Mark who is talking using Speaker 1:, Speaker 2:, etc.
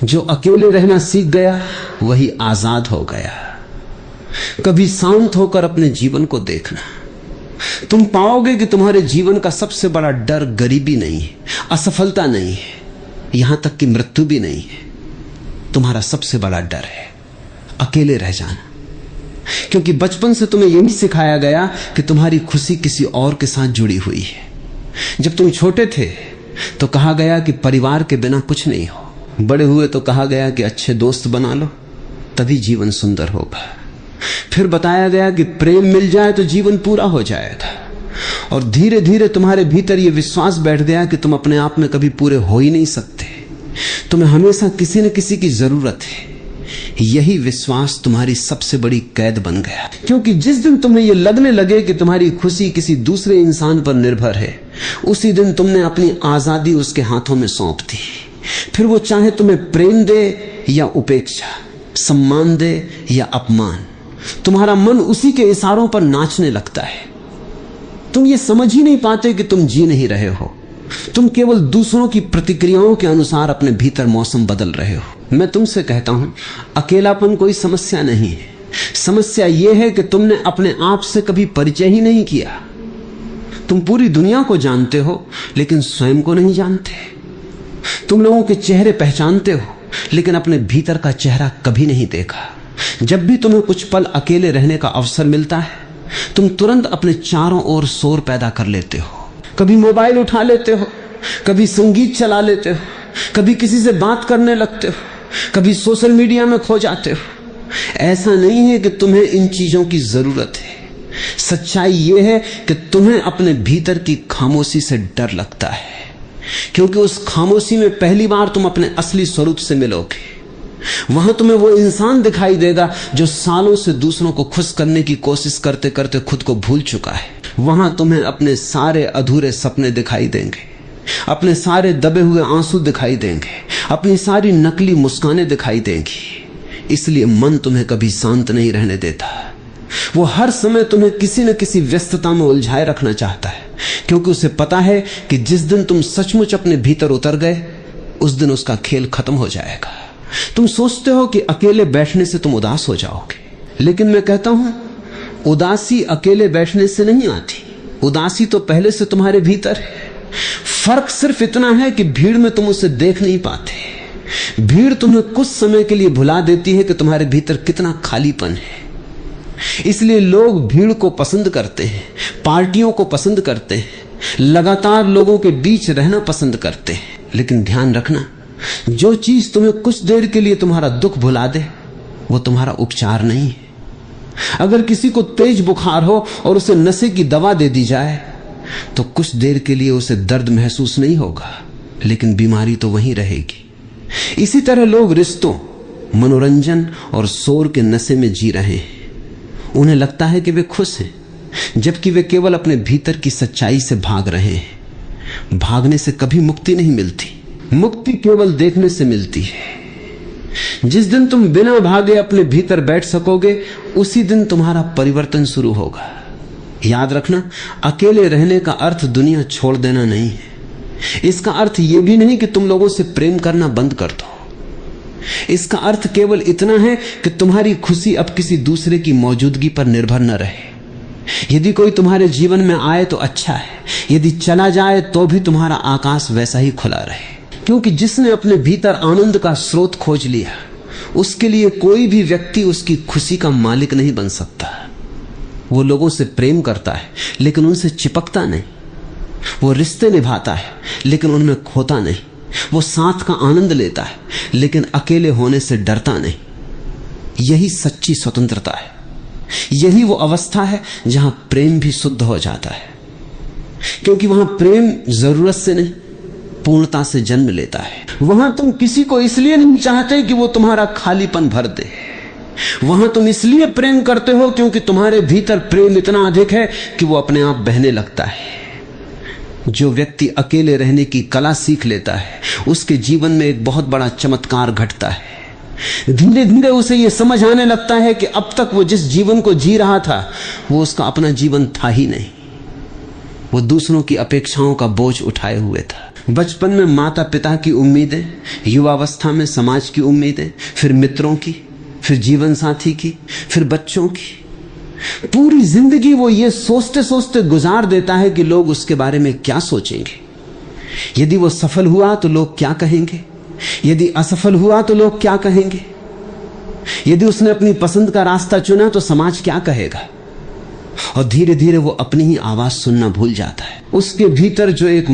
Speaker 1: जो अकेले रहना सीख गया वही आजाद हो गया। कभी शांत होकर अपने जीवन को देखना, तुम पाओगे कि तुम्हारे जीवन का सबसे बड़ा डर गरीबी नहीं है, असफलता नहीं है, यहां तक कि मृत्यु भी नहीं है। तुम्हारा सबसे बड़ा डर है अकेले रह जाना, क्योंकि बचपन से तुम्हें यही सिखाया गया कि तुम्हारी खुशी किसी और के साथ जुड़ी हुई है। जब तुम छोटे थे तो कहा गया कि परिवार के बिना कुछ नहीं हो, बड़े हुए तो कहा गया कि अच्छे दोस्त बना लो तभी जीवन सुंदर होगा। फिर बताया गया कि प्रेम मिल जाए तो जीवन पूरा हो जाएगा, और धीरे धीरे तुम्हारे भीतर यह विश्वास बैठ गया कि तुम अपने आप में कभी पूरे हो ही नहीं सकते, तुम्हें हमेशा किसी न किसी की जरूरत है। यही विश्वास तुम्हारी सबसे बड़ी कैद बन गया, क्योंकि जिस दिन तुम्हें यह लगने लगे कि तुम्हारी खुशी किसी दूसरे इंसान पर निर्भर है, उसी दिन तुमने अपनी आजादी उसके हाथों में सौंप दी। फिर वो चाहे तुम्हें प्रेम दे या उपेक्षा, सम्मान दे या अपमान, तुम्हारा मन उसी के इशारों पर नाचने लगता है। तुम ये समझ ही नहीं पाते कि तुम जी नहीं रहे हो, तुम केवल दूसरों की प्रतिक्रियाओं के अनुसार अपने भीतर मौसम बदल रहे हो। मैं तुमसे कहता हूं, अकेलापन कोई समस्या नहीं है, समस्या यह है कि तुमने अपने आप से कभी परिचय ही नहीं किया। तुम पूरी दुनिया को जानते हो लेकिन स्वयं को नहीं जानते। तुम लोगों के चेहरे पहचानते हो लेकिन अपने भीतर का चेहरा कभी नहीं देखा। जब भी तुम्हें कुछ पल अकेले रहने का अवसर मिलता है, तुम तुरंत अपने चारों ओर शोर पैदा कर लेते हो। कभी मोबाइल उठा लेते हो, कभी संगीत चला लेते हो, कभी किसी से बात करने लगते हो, कभी सोशल मीडिया में खो जाते हो। ऐसा नहीं है कि तुम्हें इन चीजों की जरूरत है, सच्चाई यह है कि तुम्हें अपने भीतर की खामोशी से डर लगता है, क्योंकि उस खामोशी में पहली बार तुम अपने असली स्वरूप से मिलोगे। वहां तुम्हें वो इंसान दिखाई देगा जो सालों से दूसरों को खुश करने की कोशिश करते करते खुद को भूल चुका है। वहां तुम्हें अपने सारे अधूरे सपने दिखाई देंगे, अपने सारे दबे हुए आंसू दिखाई देंगे, अपनी सारी नकली मुस्कानें दिखाई देंगी। इसलिए मन तुम्हें कभी शांत नहीं रहने देता, वो हर समय तुम्हें किसी न किसी व्यस्तता में उलझाए रखना चाहता है, क्योंकि उसे पता है कि जिस दिन तुम सचमुच अपने भीतर उतर गए, उस दिन उसका खेल खत्म हो जाएगा। तुम सोचते हो कि अकेले बैठने से तुम उदास हो जाओगे, लेकिन मैं कहता हूं उदासी अकेले बैठने से नहीं आती, उदासी तो पहले से तुम्हारे भीतर है। फर्क सिर्फ इतना है कि भीड़ में तुम उसे देख नहीं पाते। भीड़ तुम्हें कुछ समय के लिए भुला देती है कि तुम्हारे भीतर कितना खालीपन है। इसलिए लोग भीड़ को पसंद करते हैं, पार्टियों को पसंद करते हैं, लगातार लोगों के बीच रहना पसंद करते हैं। लेकिन ध्यान रखना, जो चीज तुम्हें कुछ देर के लिए तुम्हारा दुख भुला दे, वो तुम्हारा उपचार नहीं है। अगर किसी को तेज बुखार हो और उसे नशे की दवा दे दी जाए तो कुछ देर के लिए उसे दर्द महसूस नहीं होगा, लेकिन बीमारी तो वहीं रहेगी। इसी तरह लोग रिश्तों, मनोरंजन और शोर के नशे में जी रहे हैं। उन्हें लगता है कि वे खुश हैं, जबकि वे केवल अपने भीतर की सच्चाई से भाग रहे हैं। भागने से कभी मुक्ति नहीं मिलती, मुक्ति केवल देखने से मिलती है। जिस दिन तुम बिना भागे अपने भीतर बैठ सकोगे, उसी दिन तुम्हारा परिवर्तन शुरू होगा। याद रखना, अकेले रहने का अर्थ दुनिया छोड़ देना नहीं है। इसका अर्थ यह भी नहीं कि तुम लोगों से प्रेम करना बंद कर दो। इसका अर्थ केवल इतना है कि तुम्हारी खुशी अब किसी दूसरे की मौजूदगी पर निर्भर न रहे। यदि कोई तुम्हारे जीवन में आए तो अच्छा है, यदि चला जाए तो भी तुम्हारा आकाश वैसा ही खुला रहे, क्योंकि जिसने अपने भीतर आनंद का स्रोत खोज लिया, उसके लिए कोई भी व्यक्ति उसकी खुशी का मालिक नहीं बन सकता। वो लोगों से प्रेम करता है लेकिन उनसे चिपकता नहीं, वो रिश्ते निभाता है लेकिन उनमें खोता नहीं, वो साथ का आनंद लेता है लेकिन अकेले होने से डरता नहीं। यही सच्ची स्वतंत्रता है, यही वो अवस्था है जहां प्रेम भी शुद्ध हो जाता है, क्योंकि वहां प्रेम जरूरत से नहीं, पूर्णता से जन्म लेता है। वहां तुम किसी को इसलिए नहीं चाहते कि वो तुम्हारा खालीपन भर दे, वहां तुम इसलिए प्रेम करते हो क्योंकि तुम्हारे भीतर प्रेम इतना अधिक है कि वो अपने आप बहने लगता है। जो व्यक्ति अकेले रहने की कला सीख लेता है, उसके जीवन में एक बहुत बड़ा चमत्कार घटता है। धीरे धीरे उसे यह समझ आने लगता है कि अब तक वो जिस जीवन को जी रहा था, वो उसका अपना जीवन था ही नहीं, वो दूसरों की अपेक्षाओं का बोझ उठाए हुए था। बचपन में माता पिता की उम्मीदें, युवावस्था में समाज की उम्मीदें, फिर मित्रों की, फिर जीवन साथी की, फिर बच्चों की। पूरी जिंदगी वो ये सोचते सोचते गुजार देता है कि लोग उसके बारे में क्या सोचेंगे। यदि वो सफल हुआ तो लोग क्या कहेंगे, यदि असफल हुआ तो लोग क्या कहेंगे, यदि उसने अपनी पसंद का रास्ता चुना तो समाज क्या कहेगा। और धीरे धीरे वो अपनी ही आवाज सुनना भूल जाता है। उसके भीतर जो एक